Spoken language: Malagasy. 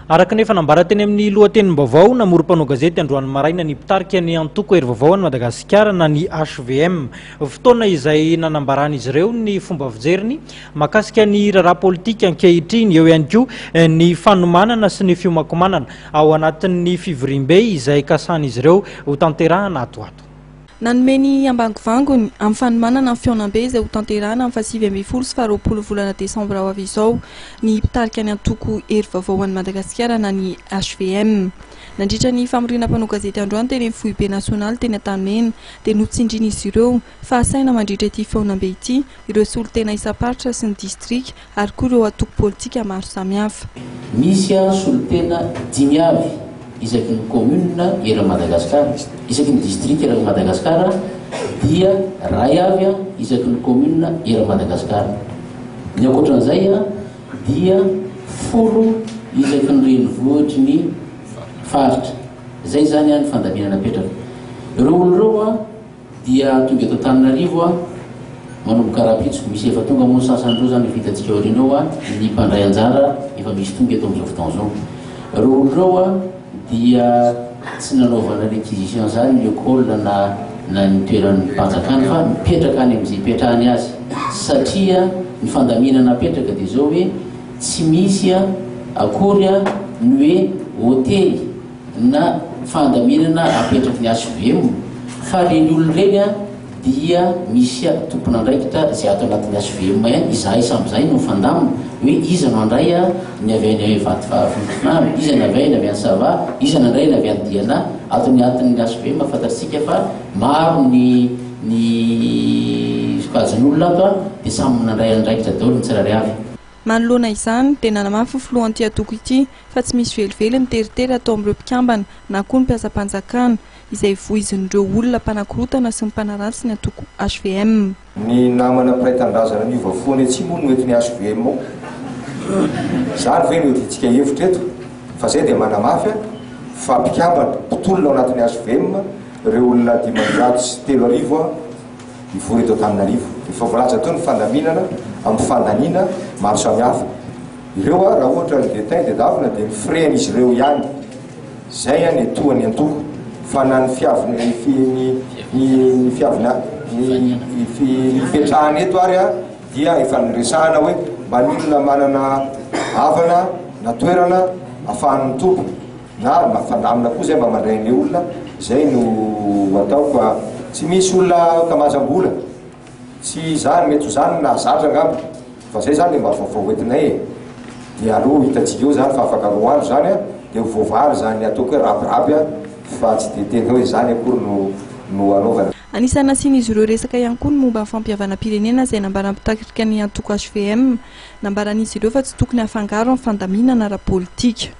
Araka nefa nambarateny amin'ny lohatenim-baovao namorom-panao gazety Androany Maraina ny mpitarika ny antoko hery-vaovao any Madagasikara na ny HVM. Fotoana izay nanambarany izy ireo ny fomba fijeriny mahakasika ny raharaha politika ankehitriny, eo ihany koa ny fanomanana sy ny fiomankomanana ao anatin'ny fivorim-be izay kasan'izy ireo ho tanterahana atoato. Nanomeny ambangovango amin'ny fanomanana amin'ny fionan-be izay ho tanterahana amin'ny 8 sy 20 volana Desambra ho avy izao ny mpitarika ny antoko hery-vaovao any Madagasikara na ny HVM. Nandritra ny famorinam-panao gazety androany teny amin'ny foibe nasionaly teny Antanimena dia notsindrina izy ireo fa asaina mandritra ity fionan-be ity ireo solon-tena isa-paritra sy ny distrika ary koa ireo antoko politika maro samihafa. Misy solon-tena 5 avy isaky ny commune era Madagasikara, isaky ny district era Madagasikara, dia ray avy isaky ny commune era Madagasikara. Ny ankoatran'izay dia 10 isaky ny renivohitry ny faritra. Zay zany ny fandaminana petraka. Ireo olon'ireo dia tonga eto Antananarivo manomboka rapitsiko, misy efa tonga moa sasan'ireo zany vitantsika orinao ny mpandray anjara efa misy tonga eto amin'izao fotoana izao. Ireo olon'ireo dia tsy nanaovana réquisition zany ny école na ny toeran'ny mpanjakana fa mipetraka any amin'izay ipetrahany azy, satria ny fandaminana petraka dia zao hoe tsy misy akory ny hoe hôtely na fandaminana apetraky ny HVM fa reny olon'ireny dia misy tompon'andraikitra izay ato anatin'ny HVM ihany, izahay sambyzay no fandamina hoe iza no andray ny avy any Vatovavy, iza ny avy any avy any Sava, iza ny andray ny avy any Diana, aton'ny HVM fantatsika fa maro ny sokajin'olona ato dia samy nandray andraikitra daholo ny tsirairay avy. Manoloana izany dia nanamafy ny filohan'ity atoko ity fa tsy misy velively miteritery atao amin'ireo mpikambana na koa ny mpiasa-panjakana izay voizin'ireo olona mpanakorotana sy ny mpanaratsy ny atoko HVM. Ny namana mpiray-tanindrazana ny vafoany tsy moa no ety ny HVM ao. Zany ve no editsika hevitra eto fa zay dia manamafy fa mpikambana mpitolona ao anatin'ny HVM ireo olona 500 sy 3,000 mivory eto Antananarivo. Efa voalaza teo ny fandaminana amin'ny fandaniana maro samihafa. Ireo raha ohatra ny détain dia davina dia mifrehan'izy ireo ihany. Zay ny etoany antoko fa na ny fipetrahany eto ary dia efa niresahana hoe manilona manana havana na toerana ahafahan'ny tompo na mafandamina koa zay mba mandray ny olona. Zay no atao fa tsy misy olona kamazam-bola, tsy zany mety ho zany na zatra angamba fa zay zany mba vaovao entinay dia aloha hitantsika eo zany fa afaka roandro zany dia voavary zany ataoko hoe rapirapy fa tsy dia tena hoe zany akory no anaovana. Anisany nasian'izy ireo resaka ihany koa ny momba ny fampihavana-pirenena izay nambara mpitarika ny antoko HVM, nambaran'izy ireo fa tsy tokony hafangaro amin'ny fandaminana ara-politika.